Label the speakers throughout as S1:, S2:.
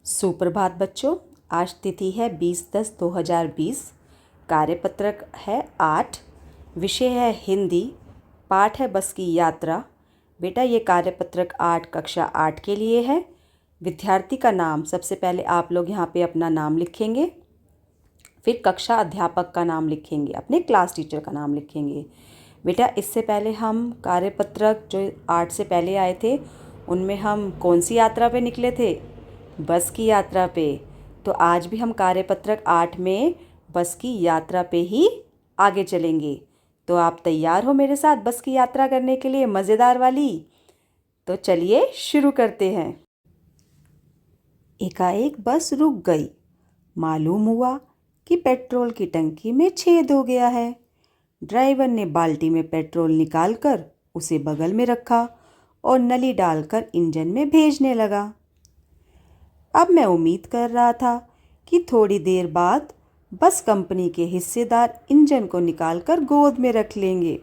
S1: सुप्रभात बच्चों। आज तिथि है 20/10/2020। कार्यपत्रक है 8। विषय है हिंदी। पाठ है बस की यात्रा। बेटा ये कार्यपत्रक 8 कक्षा 8 के लिए है। विद्यार्थी का नाम सबसे पहले आप लोग यहाँ पे अपना नाम लिखेंगे, फिर कक्षा अध्यापक का नाम लिखेंगे, अपने क्लास टीचर का नाम लिखेंगे। बेटा इससे पहले हम कार्यपत्रक जो 8 से पहले आए थे उनमें हम कौन सी यात्रा पे निकले थे? बस की यात्रा पे। तो आज भी हम कार्यपत्रक 8 में बस की यात्रा पे ही आगे चलेंगे। तो आप तैयार हो मेरे साथ बस की यात्रा करने के लिए, मज़ेदार वाली? तो चलिए शुरू करते हैं। एकाएक बस रुक गई। मालूम हुआ कि पेट्रोल की टंकी में छेद हो गया है। ड्राइवर ने बाल्टी में पेट्रोल निकालकर उसे बगल में रखा और नली डालकर इंजन में भेजने लगा। अब मैं उम्मीद कर रहा था कि थोड़ी देर बाद बस कंपनी के हिस्सेदार इंजन को निकालकर गोद में रख लेंगे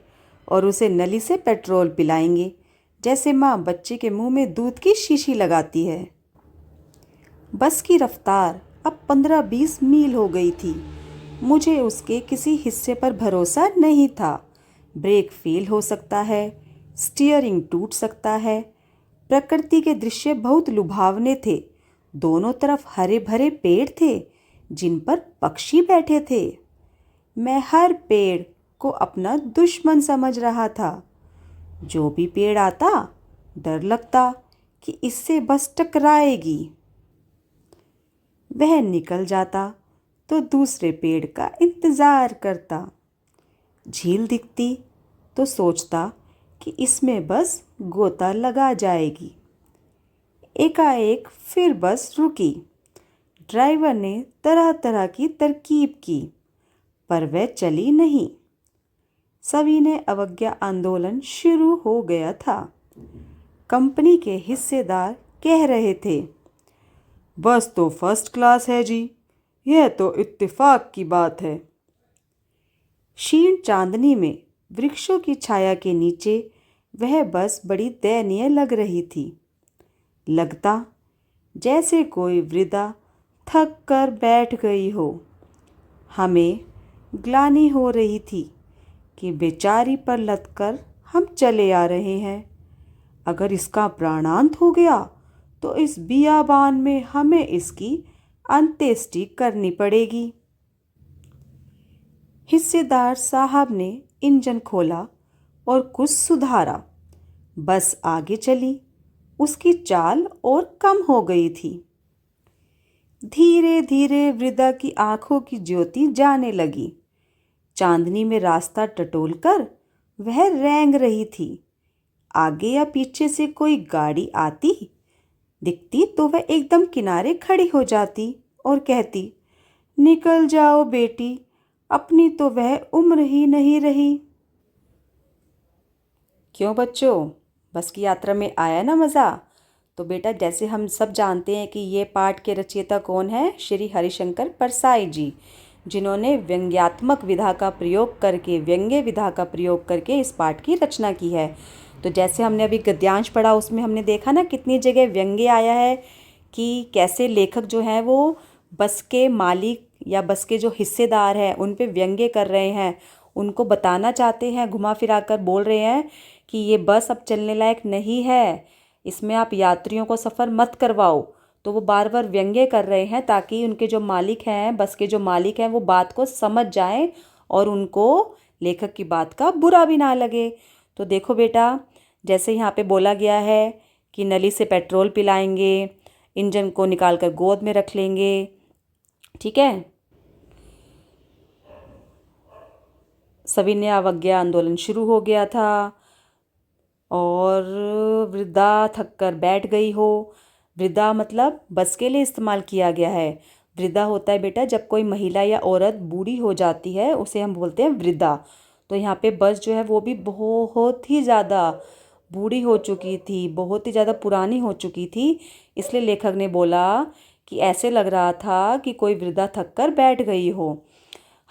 S1: और उसे नली से पेट्रोल पिलाएंगे, जैसे माँ बच्चे के मुंह में दूध की शीशी लगाती है। बस की रफ्तार अब 15-20 मील हो गई थी। मुझे उसके किसी हिस्से पर भरोसा नहीं था। ब्रेक फेल हो सकता है, स्टीयरिंग टूट सकता है। प्रकृति के दृश्य बहुत लुभावने थे। दोनों तरफ हरे भरे पेड़ थे जिन पर पक्षी बैठे थे। मैं हर पेड़ को अपना दुश्मन समझ रहा था। जो भी पेड़ आता डर लगता कि इससे बस टकराएगी। वह निकल जाता तो दूसरे पेड़ का इंतज़ार करता। झील दिखती तो सोचता कि इसमें बस गोता लगा जाएगी। एकाएक फिर बस रुकी। ड्राइवर ने तरह तरह की तरकीब की, पर वह चली नहीं। सभी ने अवज्ञा आंदोलन शुरू हो गया था। कंपनी के हिस्सेदार कह रहे थे, बस तो फर्स्ट क्लास है जी, यह तो इत्तेफाक की बात है। क्षीण चांदनी में वृक्षों की छाया के नीचे वह बस बड़ी दयनीय लग रही थी। लगता जैसे कोई वृद्धा थक कर बैठ गई हो। हमें ग्लानि हो रही थी कि बेचारी पर लदकर हम चले आ रहे हैं। अगर इसका प्राणांत हो गया तो इस बियाबान में हमें इसकी अंत्येष्टि करनी पड़ेगी। हिस्सेदार साहब ने इंजन खोला और कुछ सुधारा। बस आगे चली। उसकी चाल और कम हो गई थी। धीरे धीरे वृद्धा की आंखों की ज्योति जाने लगी। चांदनी में रास्ता टटोलकर वह रेंग रही थी। आगे या पीछे से कोई गाड़ी आती दिखती तो वह एकदम किनारे खड़ी हो जाती और कहती, निकल जाओ बेटी, अपनी तो वह उम्र ही नहीं रही। क्यों बच्चों, बस की यात्रा में आया ना मज़ा? तो बेटा जैसे हम सब जानते हैं कि ये पाठ के रचयिता कौन है? श्री हरिशंकर परसाई जी, जिन्होंने व्यंग्यात्मक विधा का प्रयोग करके, व्यंग्य विधा का प्रयोग करके इस पाठ की रचना की है। तो जैसे हमने अभी गद्यांश पढ़ा उसमें हमने देखा ना कितनी जगह व्यंग्य आया है कि कैसे लेखक जो हैं वो बस के मालिक या बस के जो हिस्सेदार हैं उन पे व्यंग्य कर रहे हैं, उनको बताना चाहते हैं, घुमा फिरा कर बोल रहे हैं कि ये बस अब चलने लायक नहीं है, इसमें आप यात्रियों को सफ़र मत करवाओ। तो वो बार बार व्यंग्य कर रहे हैं ताकि उनके जो मालिक हैं, बस के जो मालिक हैं, वो बात को समझ जाएं और उनको लेखक की बात का बुरा भी ना लगे। तो देखो बेटा, जैसे यहाँ पे बोला गया है कि नली से पेट्रोल पिलाएंगे, इंजन को निकाल कर गोद में रख लेंगे, ठीक है। सभी ने अवज्ञा आंदोलन शुरू हो गया था और वृद्धा थक कर बैठ गई हो। वृद्धा मतलब बस के लिए इस्तेमाल किया गया है। वृद्धा होता है बेटा जब कोई महिला या औरत बूढ़ी हो जाती है, उसे हम बोलते हैं वृद्धा। तो यहाँ पे बस जो है वो भी बहुत ही ज़्यादा बूढ़ी हो चुकी थी, बहुत ही ज़्यादा पुरानी हो चुकी थी। इसलिए लेखक ने बोला कि ऐसे लग रहा था कि कोई वृद्धा थक कर बैठ गई हो।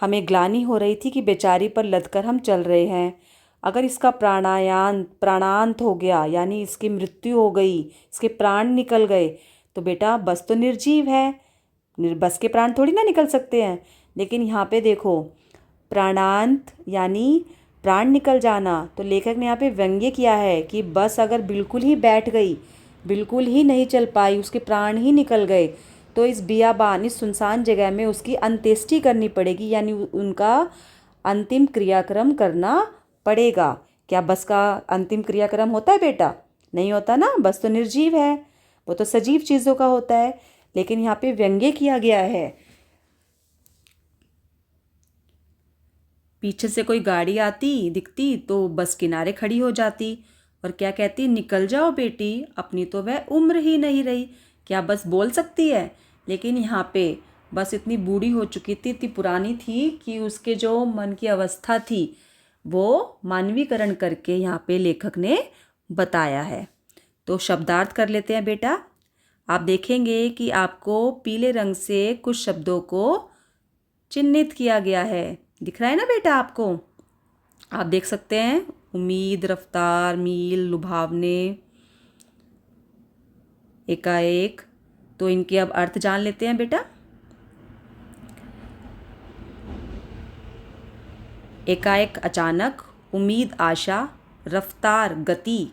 S1: हमें ग्लानि हो रही थी कि बेचारी पर लदकर हम चल रहे हैं। अगर इसका प्राणांत हो गया, यानी इसकी मृत्यु हो गई, इसके प्राण निकल गए, तो बेटा बस तो निर्जीव है, बस के प्राण थोड़ी ना निकल सकते हैं। लेकिन यहाँ पे देखो, प्राणांत यानी प्राण निकल जाना, तो लेखक ने यहाँ पे व्यंग्य किया है कि बस अगर बिल्कुल ही बैठ गई, बिल्कुल ही नहीं चल पाई, उसके प्राण ही निकल गए, तो इस बियाबान, इस सुनसान जगह में उसकी अंत्येष्टि करनी पड़ेगी, यानी उनका अंतिम क्रियाक्रम करना पड़ेगा। क्या बस का अंतिम क्रियाक्रम होता है बेटा? नहीं होता ना, बस तो निर्जीव है, वो तो सजीव चीज़ों का होता है। लेकिन यहाँ पे व्यंग्य किया गया है। पीछे से कोई गाड़ी आती दिखती तो बस किनारे खड़ी हो जाती और क्या कहती, निकल जाओ बेटी, अपनी तो वह उम्र ही नहीं रही। क्या बस बोल सकती है? लेकिन यहाँ पे बस इतनी बूढ़ी हो चुकी थी, इतनी पुरानी थी कि उसके जो मन की अवस्था थी वो मानवीकरण करके यहाँ पे लेखक ने बताया है। तो शब्दार्थ कर लेते हैं बेटा। आप देखेंगे कि आपको पीले रंग से कुछ शब्दों को चिन्हित किया गया है, दिख रहा है ना बेटा आपको? आप देख सकते हैं, उम्मीद, रफ्तार, मील, लुभावने, एकाएक। तो इनके अब अर्थ जान लेते हैं बेटा। एकाएक अचानक, उम्मीद आशा, रफ्तार गति,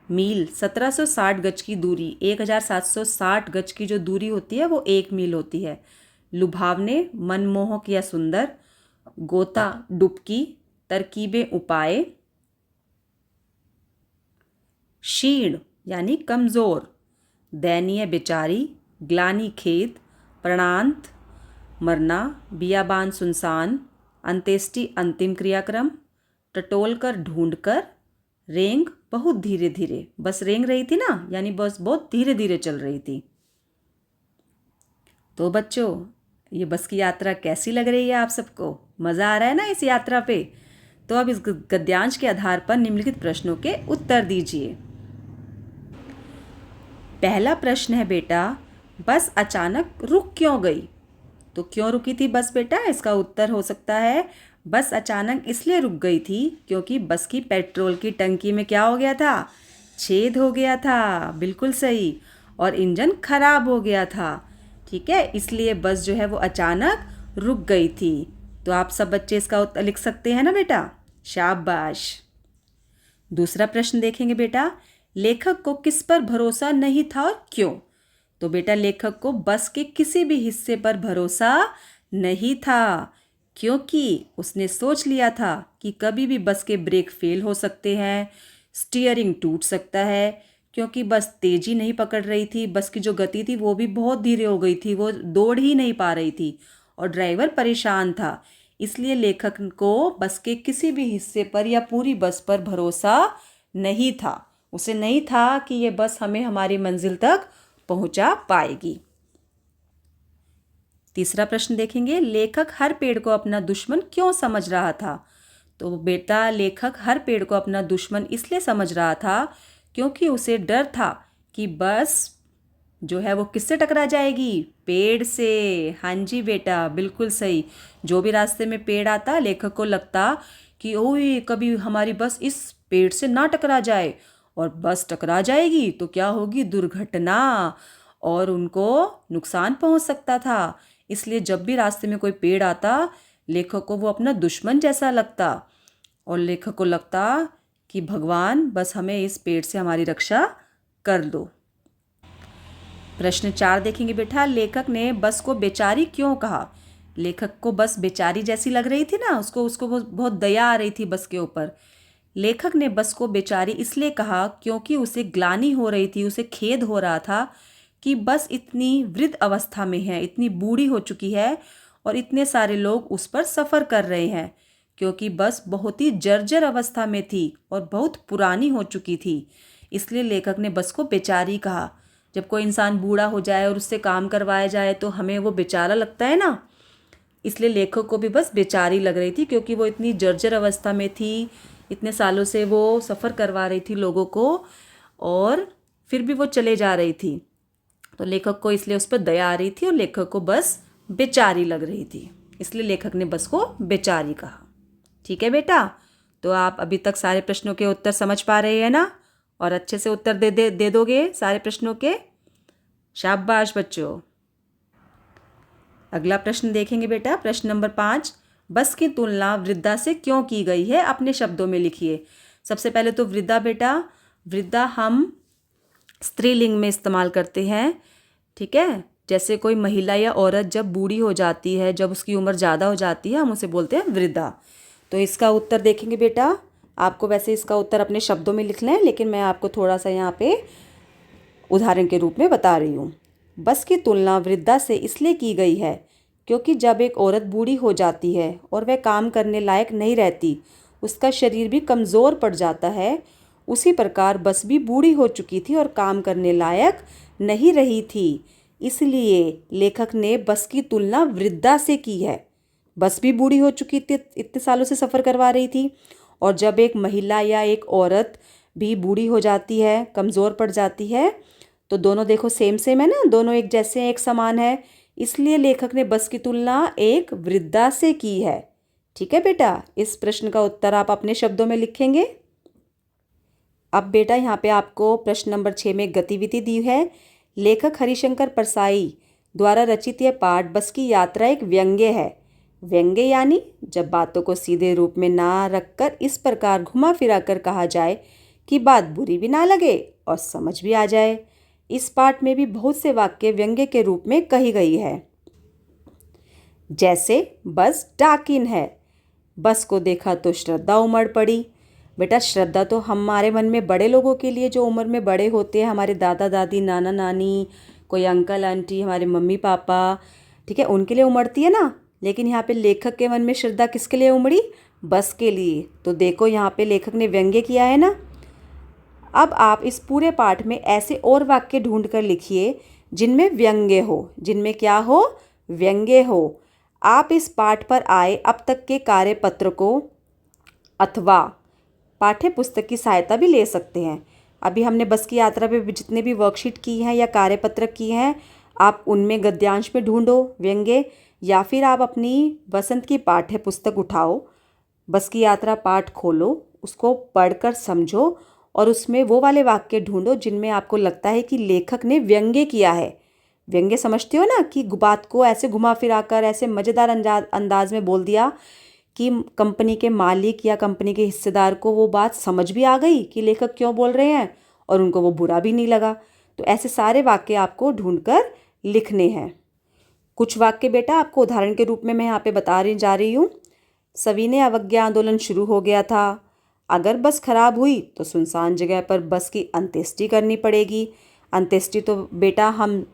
S1: मील 1760 गज की दूरी, 1760 गज की जो दूरी होती है वो 1 मील होती है। लुभावने मनमोहक या सुंदर, गोता डुबकी, तरकीबें उपाय, क्षीण यानी कमज़ोर, दयनीय बेचारी, ग्लानि खेद, प्रणांत मरना, बियाबान सुनसान, अंत्येष्टि अंतिम क्रियाक्रम, टटोलकर ढूंढकर, रेंग बहुत धीरे धीरे। बस रेंग रही थी ना, यानी बस बहुत धीरे धीरे चल रही थी। तो बच्चों, ये बस की यात्रा कैसी लग रही है आप सबको? मज़ा आ रहा है ना इस यात्रा पे? तो अब इस गद्यांश के आधार पर निम्नलिखित प्रश्नों के उत्तर दीजिए। पहला प्रश्न है बेटा, बस अचानक रुक क्यों गई? तो क्यों रुकी थी बस बेटा? इसका उत्तर हो सकता है, बस अचानक इसलिए रुक गई थी क्योंकि बस की पेट्रोल की टंकी में क्या हो गया था? छेद हो गया था, बिल्कुल सही। और इंजन खराब हो गया था, ठीक है, इसलिए बस जो है वो अचानक रुक गई थी। तो आप सब बच्चे इसका उत्तर लिख सकते हैं ना बेटा? शाबाश। दूसरा प्रश्न देखेंगे बेटा, लेखक को किस पर भरोसा नहीं था और क्यों? तो बेटा लेखक को बस के किसी भी हिस्से पर भरोसा नहीं था, क्योंकि उसने सोच लिया था कि कभी भी बस के ब्रेक फेल हो सकते हैं, स्टीयरिंग टूट सकता है, क्योंकि बस तेजी नहीं पकड़ रही थी, बस की जो गति थी वो भी बहुत धीरे हो गई थी, वो दौड़ ही नहीं पा रही थी और ड्राइवर परेशान था। इसलिए लेखक को बस के किसी भी हिस्से पर या पूरी बस पर भरोसा नहीं था। उसे नहीं था कि ये बस हमें हमारी मंजिल तक पहुंचा पाएगी। तीसरा प्रश्न देखेंगे, लेखक हर पेड़ को अपना दुश्मन क्यों समझ रहा था? तो बेटा लेखक हर पेड़ को अपना दुश्मन इसलिए समझ रहा था क्योंकि उसे डर था कि बस जो है वो किससे टकरा जाएगी? पेड़ से। हाँ जी बेटा, बिल्कुल सही। जो भी रास्ते में पेड़ आता, लेखक को लगता कि ओए कभी हमारी बस इस पेड़ से ना टकरा जाए, और बस टकरा जाएगी तो क्या होगी? दुर्घटना, और उनको नुकसान पहुंच सकता था। इसलिए जब भी रास्ते में कोई पेड़ आता, लेखक को वो अपना दुश्मन जैसा लगता और लेखक को लगता कि भगवान बस हमें इस पेड़ से हमारी रक्षा कर दो। प्रश्न 4 देखेंगे बेटा, लेखक ने बस को बेचारी क्यों कहा? लेखक को बस बेचारी जैसी लग रही थी ना, उसको बहुत दया आ रही थी बस के ऊपर। लेखक ने बस को बेचारी इसलिए कहा क्योंकि उसे ग्लानि हो रही थी, उसे खेद हो रहा था कि बस इतनी वृद्ध अवस्था में है, इतनी बूढ़ी हो चुकी है और इतने सारे लोग उस पर सफ़र कर रहे हैं, क्योंकि बस बहुत ही जर्जर अवस्था में थी और बहुत पुरानी हो चुकी थी। इसलिए लेखक ने बस को बेचारी कहा। जब कोई इंसान बूढ़ा हो जाए और उससे काम करवाया जाए तो हमें वो बेचारा लगता है ना, इसलिए लेखक को भी बस बेचारी लग रही थी क्योंकि वो इतनी जर्जर अवस्था में थी, इतने सालों से वो सफ़र करवा रही थी लोगों को और फिर भी वो चले जा रही थी। तो लेखक को इसलिए उस पर दया आ रही थी और लेखक को बस बेचारी लग रही थी, इसलिए लेखक ने बस को बेचारी कहा। ठीक है बेटा, तो आप अभी तक सारे प्रश्नों के उत्तर समझ पा रहे हैं ना, और अच्छे से उत्तर दे दोगे सारे प्रश्नों के? शाबाश बच्चों। अगला प्रश्न देखेंगे बेटा, प्रश्न नंबर 5। बस की तुलना वृद्धा से क्यों की गई है, अपने शब्दों में लिखिए। सबसे पहले तो वृद्धा बेटा, वृद्धा हम स्त्रीलिंग में इस्तेमाल करते हैं, ठीक है। जैसे कोई महिला या औरत जब बूढ़ी हो जाती है, जब उसकी उम्र ज़्यादा हो जाती है, हम उसे बोलते हैं वृद्धा। तो इसका उत्तर देखेंगे बेटा, आपको वैसे इसका उत्तर अपने शब्दों में लिखना है, लेकिन मैं आपको थोड़ा सा यहाँ पे उदाहरण के रूप में बता रही हूँ। बस की तुलना वृद्धा से इसलिए की गई है क्योंकि जब एक औरत बूढ़ी हो जाती है और वह काम करने लायक नहीं रहती, उसका शरीर भी कमज़ोर पड़ जाता है, उसी प्रकार बस भी बूढ़ी हो चुकी थी और काम करने लायक नहीं रही थी। इसलिए लेखक ने बस की तुलना वृद्धा से की है। बस भी बूढ़ी हो चुकी थी, इतने सालों से सफ़र करवा रही थी, और जब एक महिला या एक औरत भी बूढ़ी हो जाती है, कमज़ोर पड़ जाती है, तो दोनों देखो सेम सेम है ना, दोनों एक जैसे हैं, एक समान है। इसलिए लेखक ने बस की तुलना एक वृद्धा से की है। ठीक है बेटा, इस प्रश्न का उत्तर आप अपने शब्दों में लिखेंगे। अब बेटा यहाँ पे आपको प्रश्न नंबर 6 में गतिविधि दी है। लेखक हरिशंकर परसाई द्वारा रचित यह पाठ बस की यात्रा एक व्यंग्य है। व्यंग्य यानी जब बातों को सीधे रूप में ना रखकर इस प्रकार घुमा फिरा कर कहा जाए कि बात बुरी भी ना लगे और समझ भी आ जाए। इस पाठ में भी बहुत से वाक्य व्यंग्य के रूप में कही गई है। जैसे बस डाकिन है, बस को देखा तो श्रद्धा उमड़ पड़ी। बेटा श्रद्धा तो हमारे मन में बड़े लोगों के लिए, जो उम्र में बड़े होते हैं, हमारे दादा दादी, नाना नानी, कोई अंकल आंटी, हमारे मम्मी पापा, ठीक है, उनके लिए उमड़ती है ना। लेकिन यहाँ पे लेखक के मन में श्रद्धा किसके लिए उमड़ी? बस के लिए। तो देखो यहाँ पे लेखक ने व्यंग्य किया है ना। अब आप इस पूरे पाठ में ऐसे और वाक्य ढूंढ कर लिखिए जिनमें व्यंग्य हो, जिनमें क्या हो? व्यंग्य हो। आप इस पाठ पर आए अब तक के कार्यपत्र को अथवा पाठ्य पुस्तक की सहायता भी ले सकते हैं। अभी हमने बस की यात्रा पे जितने भी वर्कशीट की हैं या कार्यपत्रक की हैं, आप उनमें गद्यांश में ढूंढो व्यंग्य, या फिर आप अपनी बसंत की पाठ्य पुस्तक उठाओ, बस की यात्रा पाठ खोलो, उसको पढ़कर समझो और उसमें वो वाले वाक्य ढूंढो जिनमें आपको लगता है कि लेखक ने व्यंग्य किया है। व्यंग्य समझते हो ना, कि बात को ऐसे घुमा फिरा कर ऐसे मज़ेदार अंदाज में बोल दिया कि कंपनी के मालिक या कंपनी के हिस्सेदार को वो बात समझ भी आ गई कि लेखक क्यों बोल रहे हैं, और उनको वो बुरा भी नहीं लगा। तो ऐसे सारे वाक्य आपको ढूंढकर लिखने हैं। कुछ वाक्य बेटा आपको उदाहरण के रूप में मैं यहाँ पे जा रही हूँ। सविनय अवज्ञा आंदोलन शुरू हो गया था। अगर बस खराब हुई तो सुनसान जगह पर बस की अंत्येष्टि करनी पड़ेगी। अंत्येष्टि तो बेटा हम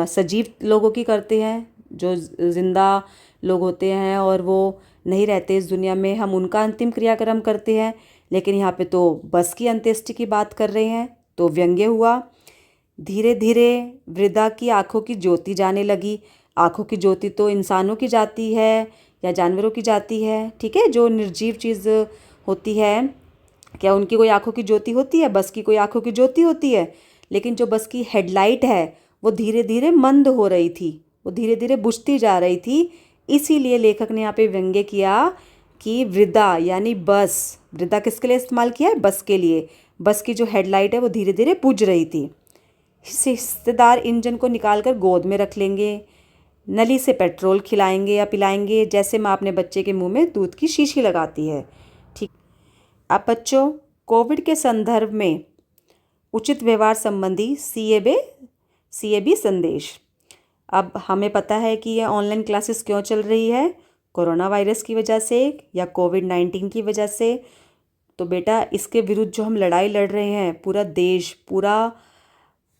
S1: सजीव लोगों की करते हैं, जो जिंदा लोग होते हैं और वो नहीं रहते इस दुनिया में, हम उनका अंतिम क्रियाक्रम करते हैं। लेकिन यहाँ पे तो बस की अंत्येष्टि की बात कर रहे हैं, तो व्यंग्य हुआ। धीरे धीरे वृद्धा की आंखों की ज्योति जाने लगी। आंखों की ज्योति तो इंसानों की जाती है या जानवरों की जाती है, ठीक है, जो निर्जीव चीज़ होती है। क्या उनकी कोई आंखों की ज्योति होती है? बस की कोई आंखों की ज्योति होती है? लेकिन जो बस की हेडलाइट है वो धीरे धीरे मंद हो रही थी, वो धीरे धीरे बुझती जा रही थी। इसीलिए लेखक ने यहाँ पे व्यंग्य किया कि वृद्धा यानी बस, वृद्धा किसके लिए इस्तेमाल किया है? बस के लिए। बस की जो हेडलाइट है वो धीरे धीरे बुझ रही थी। हिस्सेदार इंजन को निकाल कर गोद में रख लेंगे, नली से पेट्रोल खिलाएंगे या पिलाएंगे, जैसे माँ अपने बच्चे के मुंह में दूध की शीशी लगाती है। ठीक। अब बच्चों, कोविड के संदर्भ में उचित व्यवहार संबंधी सीएबी संदेश। अब हमें पता है कि ये ऑनलाइन क्लासेस क्यों चल रही है, कोरोना वायरस की वजह से या कोविड-19 की वजह से। तो बेटा इसके विरुद्ध जो हम लड़ाई लड़ रहे हैं, पूरा देश, पूरा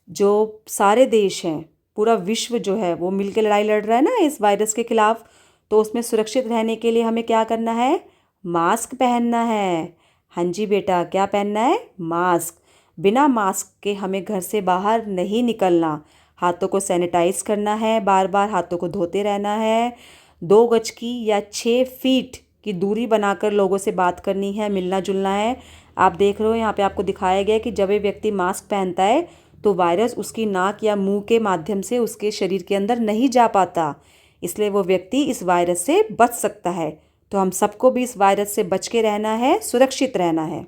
S1: जो सारे देश हैं, पूरा विश्व जो है वो मिलकर लड़ाई लड़ रहा है ना इस वायरस के खिलाफ। तो उसमें सुरक्षित रहने के लिए हमें क्या करना है? मास्क पहनना है। हाँ जी बेटा, क्या पहनना है? मास्क। बिना मास्क के हमें घर से बाहर नहीं निकलना। हाथों को सैनिटाइज करना है, बार बार हाथों को धोते रहना है। 2 गज की या 6 फीट की दूरी बनाकर लोगों से बात करनी है, मिलना जुलना है। आप देख रहे हो यहाँ पे आपको दिखाया गया कि जब एक व्यक्ति मास्क पहनता है तो वायरस उसकी नाक या मुंह के माध्यम से उसके शरीर के अंदर नहीं जा पाता, इसलिए वो व्यक्ति इस वायरस से बच सकता है। तो हम सबको भी इस वायरस से बच के रहना है, सुरक्षित रहना है।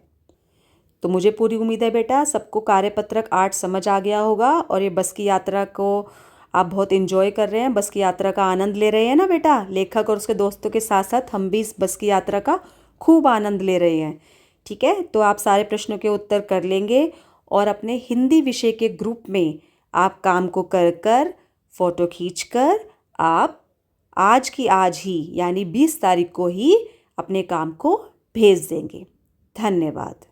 S1: तो मुझे पूरी उम्मीद है बेटा सबको कार्यपत्रक 8 समझ आ गया होगा और ये बस की यात्रा को आप बहुत इंजॉय कर रहे हैं, बस की यात्रा का आनंद ले रहे हैं ना बेटा। लेखक और उसके दोस्तों के साथ साथ हम भी इस बस की यात्रा का खूब आनंद ले रहे हैं। ठीक है, तो आप सारे प्रश्नों के उत्तर कर लेंगे और अपने हिंदी विषय के ग्रुप में आप काम को कर कर फोटो खींच कर आप आज की आज ही यानी 20 तारीख को ही अपने काम को भेज देंगे। धन्यवाद।